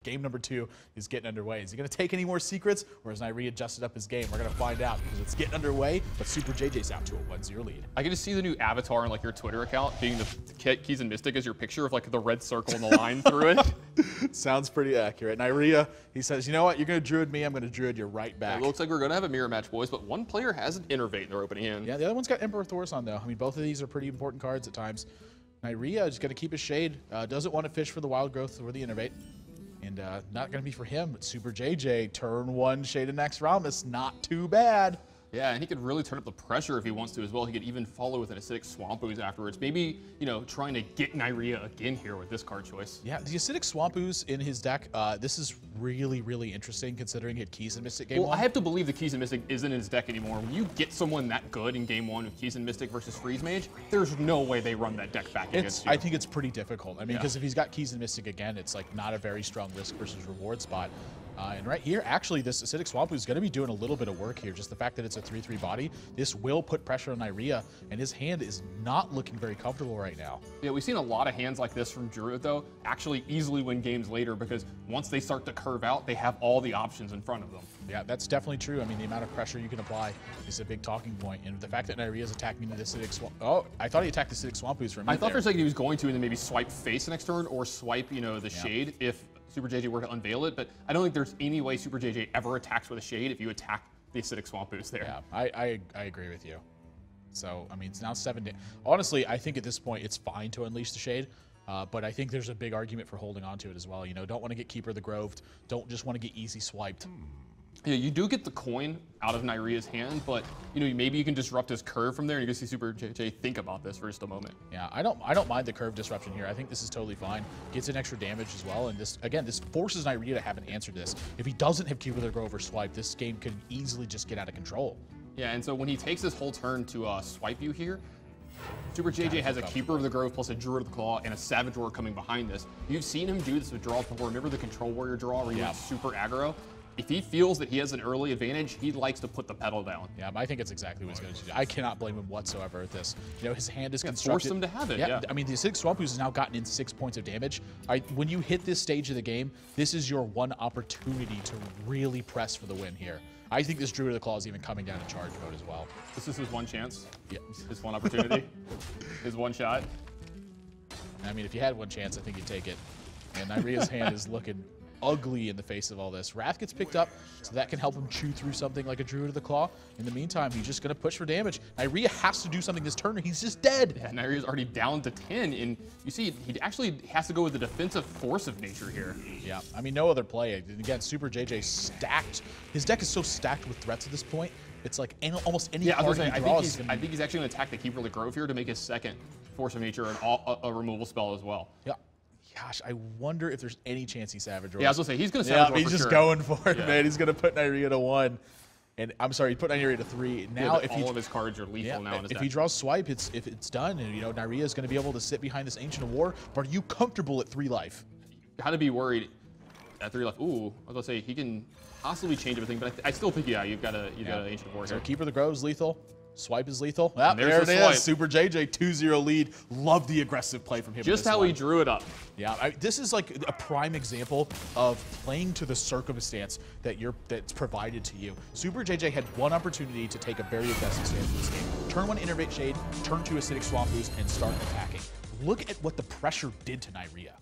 Game number 2 is getting underway. Is he going to take any more secrets, or has Neirea adjusted up his game? We're going to find out because it's getting underway, but Superjj's out to a 1-0 lead. I get to see the new avatar on like your Twitter account being the Keys and Mystic as your picture of like the red circle and the line through it. Sounds pretty accurate. Neirea, he says, you know what? You're going to druid me. I'm going to druid you right back. It looks like we're going to have a mirror match, boys, but one player has an Innervate in their opening hand. Yeah, the other one's got Emperor Thors on, though. I mean, both of these are pretty important cards at times. Neirea is going to keep his shade. Doesn't want to fish for the wild growth or the Innervate. And not going to be for him, but Superjj, turn 1 Shade next Rhombus, not too bad. Yeah, and he could really turn up the pressure if he wants to as well. He could even follow with an Acidic Swamp Ooze afterwards. Maybe, you know, trying to get Neirea again here with this card choice. Yeah, the Acidic Swamp Ooze in his deck, this is really, really interesting considering he had Keys and Mystic game 1. Well, I have to believe the Keys and Mystic isn't in his deck anymore. When you get someone that good in game 1 with Keys and Mystic versus Freeze Mage, there's no way they run that deck back against you. I think it's pretty difficult. I mean, because if he's got Keys and Mystic again, it's like not a very strong risk versus reward spot. And right here, actually, this Acidic Swamp Ooze is going to be doing a little bit of work here. Just the fact that it's a 3/3 body, this will put pressure on Neirea, and his hand is not looking very comfortable right now. Yeah, we've seen a lot of hands like this from Druid, though, actually easily win games later because once they start to curve out, they have all the options in front of them. Yeah, that's definitely true. I mean, the amount of pressure you can apply is a big talking point. And the fact that Neirea is attacking the Acidic Swamp... Oh, I thought he attacked the Acidic Swamp Ooze for a minute. I thought for a second he was going to, and then maybe swipe face next turn or swipe, you know, the Shade if Superjj were to unveil it, but I don't think there's any way Superjj ever attacks with a Shade if you attack the Acidic Swamp Ooze there. Yeah, I agree with you. So, I mean, it's now 7 days. Honestly, I think at this point it's fine to unleash the Shade, but I think there's a big argument for holding on to it as well. You know, don't want to get Keeper of the Groved, don't just want to get easy swiped. Yeah, you do get the coin out of Neirea's hand, but you know maybe you can disrupt his curve from there, and you can see Superjj think about this for just a moment. Yeah, I don't mind the curve disruption here. I think this is totally fine. Gets an extra damage as well, and this again, this forces Neirea to have an answer to this. If he doesn't have Keeper of the Grove or swipe, this game could easily just get out of control. Yeah, and so when he takes this whole turn to swipe you here, Superjj has a Keeper of the Grove plus a Druid of the Claw and a Savage Roar coming behind this. You've seen him do this with draws before. Remember the Control Warrior draw where he went super aggro? If he feels that he has an early advantage, he likes to put the pedal down. Yeah, I think it's exactly what he's going to do. I cannot blame him whatsoever at this. You know, his hand is constructed. Force him to have it, yeah. I mean, the Acidic Swamp Ooze has now gotten in 6 points of damage. When you hit this stage of the game, this is your one opportunity to really press for the win here. I think this Druid of the Claw is even coming down in charge mode as well. This is his one chance. Yeah. His one opportunity. His one shot. I mean, if you had one chance, I think you'd take it. And Neirea's hand is looking ugly in the face of all this. Wrath gets picked up, so that can help him chew through something like a Druid of the Claw. In the meantime, he's just going to push for damage. Neirea has to do something this turn or he's just dead. Yeah, Neirea's already down to 10, and you see, he actually has to go with the defensive force of nature here. Yeah, I mean, no other play. Again, Superjj stacked. His deck is so stacked with threats at this point. It's like almost any card he draws. I think he's actually going to attack the Keeper of the Grove here to make his second force of nature a removal spell as well. Yeah. Gosh, I wonder if there's any chance he Savage Roars. Yeah, I was going to say, he's going to Savage Roar he's just going for it, man. He's going to put Neirea to 1. And I'm sorry, he put Neirea to 3. Now, if all of his cards are lethal now in his deck. If he draws Swipe, if it's done, and you know Neirea is going to be able to sit behind this Ancient of War. But are you comfortable at 3 life? Got to be worried at 3 life. Ooh, I was going to say he can possibly change everything, but I still think you've got an Ancient of War here. So Keeper of the Grove is lethal. Swipe is lethal. Ah, there it is. Superjj 2-0 lead. Love the aggressive play from him. Just how he drew it up. Yeah, this is like a prime example of playing to the circumstance that's provided to you. Superjj had one opportunity to take a very aggressive stance in this game. Turn 1 Innervate Shade, turn 2 Acidic Swamp Ooze, and start attacking. Look at what the pressure did to Neirea.